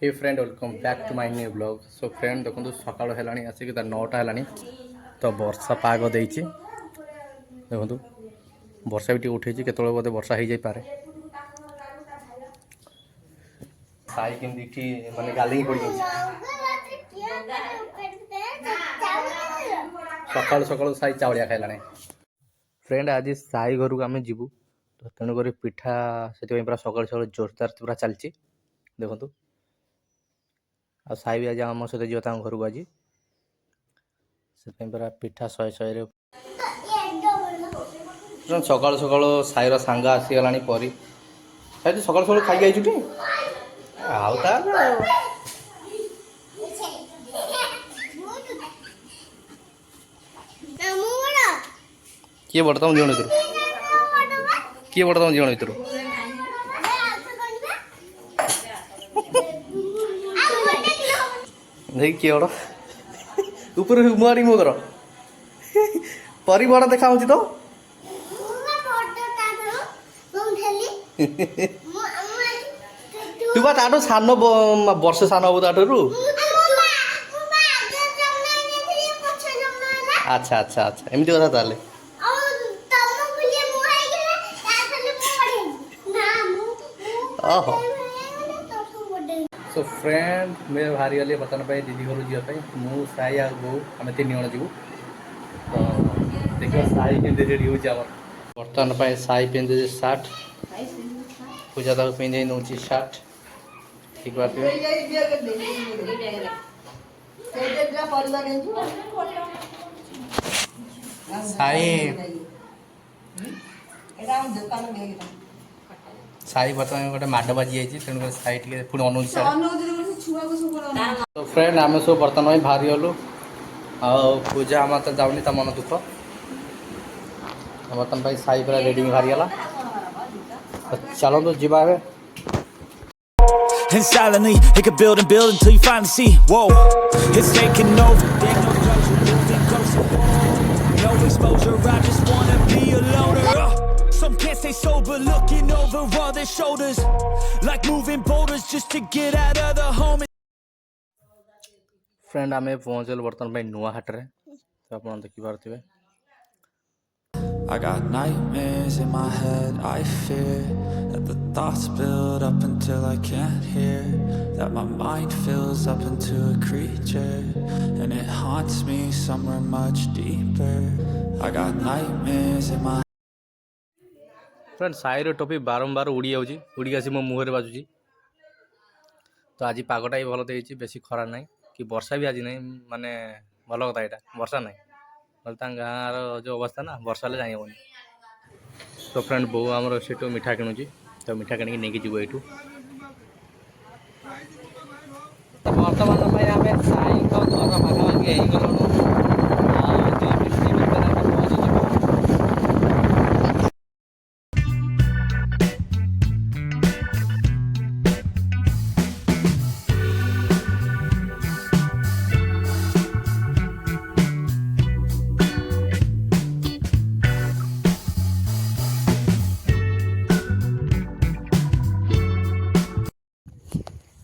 Hey friend welcome back to my new blog. So friend देखो सका है आसिक 9टा है तो वर्षा पाग देती देखो वर्षा भी उठे के बोधे वर्षा हो जाए साई केमती माने गाली पड़ सका सका साई चावलिया खाइलानी फ्रेंड आज साई घर को आम जीवु तो तेणुक पिठा से पूरा सका सका जोरदार पूरा चलती देखु आ साई भी आज आम सहित जीव घर को आज से पूरा पिठा शहे शहे सका सका साईर सांग आसीगला परी साई सका सका खाई आईचुटी किए बड़ तुम जीवन भर किए बड़ तुम जीवन भर देख किए बड़ ऊपर मुआरी मो कर परी बड़ देखा तो तू बा ताठू सान वर्ष सान हम ताठू अच्छा अच्छा अच्छा एमती कथा ताले सो फ्रेंड मैं बाहरी गली बर्तमान पर दीदी घर जावाई मु साई आ बो आम 3 जन जीवु तो देखिए साई के रेडी हो बर्तमान पर साई पिंधे सार्ट पूजा तक पिंधे नौ सार्ट ठीक बात साई साई बर्तमान गोटे माड बाजी जाइए तेणुक साई टे पुणी अनु तो फ्रेंड आम सब बर्तमान बाहरी गलु आ पूजा आम तो जाऊनी ता मन दुख बर्तमान साई पूरा रेडी बाहरी गला चलो जीवा And silently, it could build and build until you finally see, whoa, it's taking over. There's no closure, moving closer. No exposure, I just wanna be a loner. Some can't stay sober, looking over all their shoulders. Like moving boulders just to get out of the home. Friend आम पहुँचल बर्तमान नुआ हाट रे तो आप देखी पारे I got nightmares in my head, I fear that the thoughts build up until I can't hear, that my mind fills up into a creature, and it haunts me somewhere much deeper. I got nightmares in my friend Sai टोपी बारंबार उड़ी जाऊँगी उड़ी आसी मो मुहर बाजुची तो आज पागटा भी भल देती बेसी खरा ना कि वर्षा भी आज नहीं माने भल कथा यहाँ वर्षा ना गाँव जो अवस्था ना वर्षा हेल्ले जाई हेनी तो फ्रेंड बो आमर से मिठा किणुची तो मिठा किणी नहीं जीव यू बर्तमान आम साई घर पाखापाखि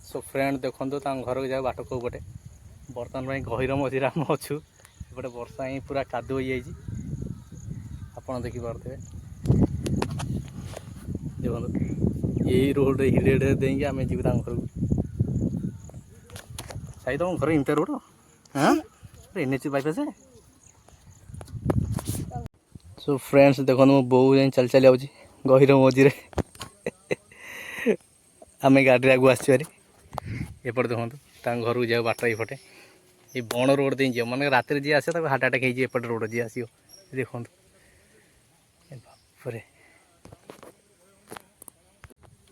सो फ्रेंड देखो घर को जाओ बाट कौ पटे बर्तमान गहिर मझे आम अच्छू एपटे वर्षा ही पूरा कादु हो जाइए आप देखिपे देखो यही रोड हिलेट देंगे आम जीव घर को साई तुम घर इमता रोड हाँ एनएच बाईपास सो फ्रेंड्स देखो मो बो चल चली आऊँगी गहिर मझे आम गाड़ी आगू आसपे एपटे देखो घर को जाओ बाट एपटे ये बण रोड दे जाओ मैंने रात जी आसे हार्ट आटाक होपटे रोड जी आस देखो बापरे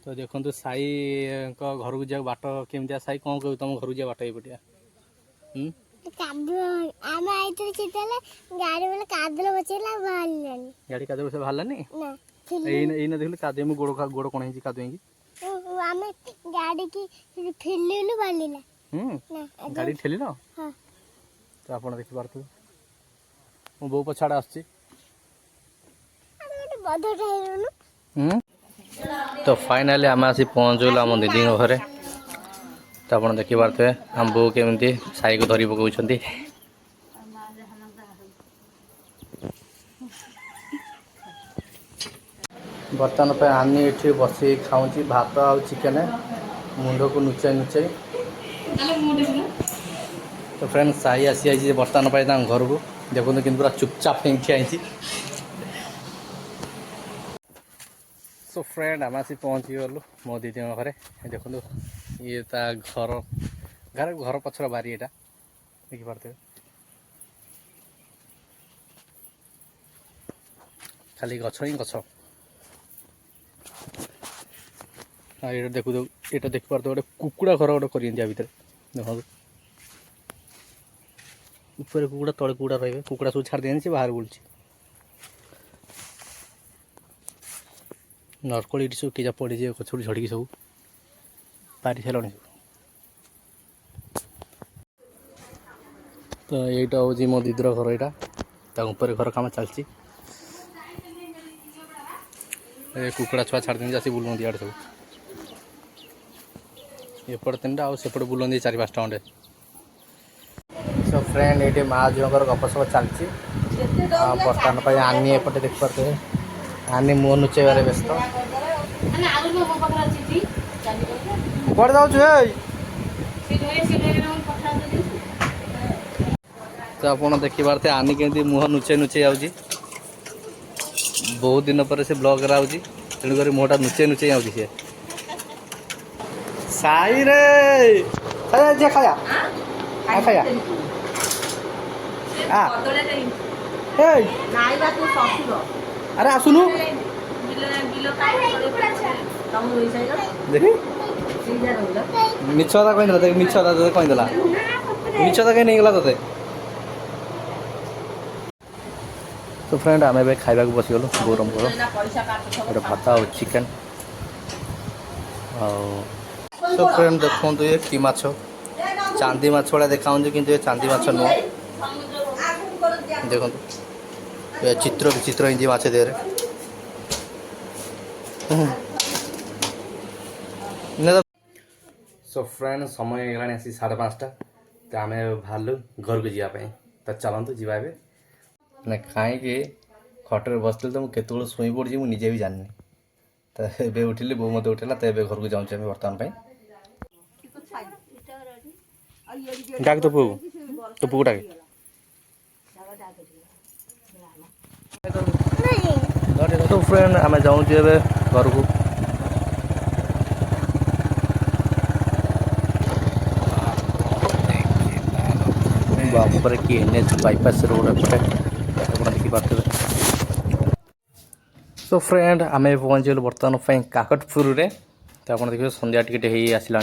तो देखो साई घर को जाओ बाट केमती साई कौन कह तुम घर को जाओ बाट एपटिया गाड़ी कादे बस बाहरलानी एना देख कादे गोड़ गोड़ कौन है कादे गाड़ी की ठेलिलु बालिला गाड़ी ठेलिल तो आप देखी पारे मो बो पछाड़े आस तो फाइनाली आम आसी पहुँचल आम दीदी घरे तो आप देखिपे आम बो केमी साई को धरी पकाउछंती। बर्तमान पे आनी ये बस खाऊँ भात आ चिकेन मुंड को नुचाई नुचाई। तो फ्रेंड साई आसी आई बर्तमान पे घर को देखो कि पूरा चुपचाप आई। सो फ्रेंड आम आसी पहुँची गलु मो दीदी घरे देखो ये घर घर घर पछर बारी यहाँ देखिपे खाली गछ ही गछ। ये देखो ये देख पार गोटे कुकुड़ा घर गोटे कर भितर देखो ऊपर कुकुड़ा तले कुकुड़ा रही कुकुड़ा सब छाड़ दिखाई बाहर बुलूँ नरकली सब किजा पड़ी गछ झड़की सब पारि सारे सब। तो यहीटा हूँ मो दीदर घर यहाँ ऊपर घर काम चलती कुकुड़ा छुआ छाड़ दी आसी बुलूँ इे सब एपट 3टा आउ सेपट बुलूँ 4-5टा खंडे। सो फ्रेंड ये माँ झील गपसप चलती बर्तमान पर आनी एपटे देखिपे आनी मुह नुचेबार व्यस्त कौन जाऊँ। तो आप देखिपारे आनी केमती मुह नुचे नुचे जाऊँगी बहुत दिन पर से ब्लॉग आऊँगी तेणुक मुहटा नुचे नुचे जाऊँगी सी साई रे खाया खाया खाया अरे आसुनु देखी मिछता कहीदेला देख मिछता तो कहीदेला मिछता कहीं नहीं गला ते। तो फ्रेंड आम ए खाइबा बसीगलु गौरम गोटे भात आ चिकेन तो फ्रेंड देखो ये कि माछ चांदी माछ भाया देखा कि चांदी माछ नुह देखो ये चित्र विचित्र हिंदी माछ देहरे सो फ्रेंड समय होगा आसी 5:30 तो आम बाहर घर को जावाई तो चलतु जा ना कहीं खटर बसते तो मुझे शुई पड़ी मुझे भी जानी तो ये उठिली बो मत उठेला तो घर को जाऊँ बर्तमान डाक तो पू डाक तो फ्रेंड आम जाऊँ घर को बापर कि NH बाईपास रोड एपटे देखिपे। सो फ्रेंड आम पहुँचल बर्तमान काकटपुर रे तो आप देखिए संध्या टिके आसला।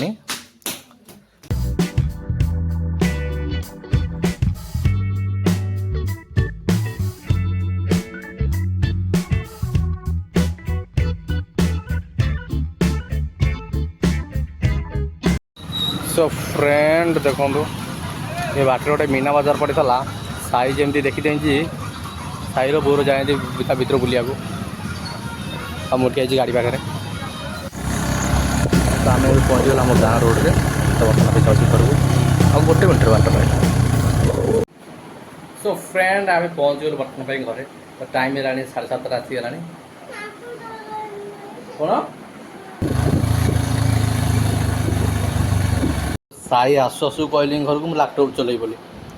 सो फ्रेंड देखो ये बाटर गोटे मीना बजार पड़ता साई जमी देखी साई बोर जाए भर बुलिया को मुठी आई गाड़ी पाखे तो आम पहुँचल आम गाँ रोड रे तो बर्तमान जाऊँ घर को आ गोटे मिनट बाट पाए। सो फ्रेंड आम पहुँचल बर्तमान घरे तो टाइम है 7:30 आसीगला कौन साई आसु आसु कहली घर को मुझे लैपटॉप चल बोली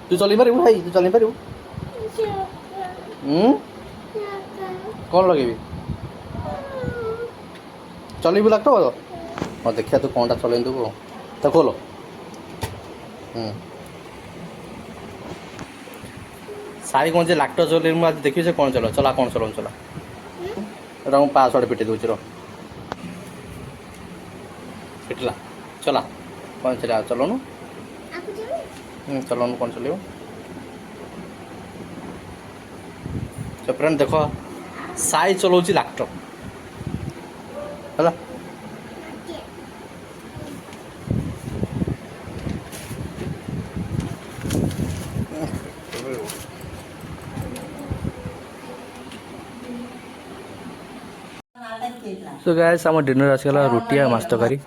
तू चल पारू भाई तू चल पारू कौन लगे चलू लैपटॉप हाँ देखिए तू कौनटा चल तो खोल साई कौन से लैपटॉप चल मुझे देखिए से कौन चला चला कौन चलाऊँ चला रहा पासवर्ड पिटे दूसरी पिटला चला कौन चला चलाऊँ चलाऊँ कौन चलो तो फ्रेंड देख साई चलाऊँ लैपटॉप है सो गाइस आम डिनर आसगला रुटी आ माछ तरकारी।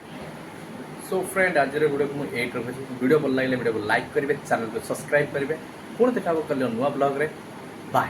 सो सो फ्रेंड आज वीडियो को मुझे रखुच्छी वीडियो भल लगे वीडियो को लाइक करेंगे चैनल को सब्सक्राइब करेंगे पुणी देखा कल नुआ ब्लॉग रे बाय।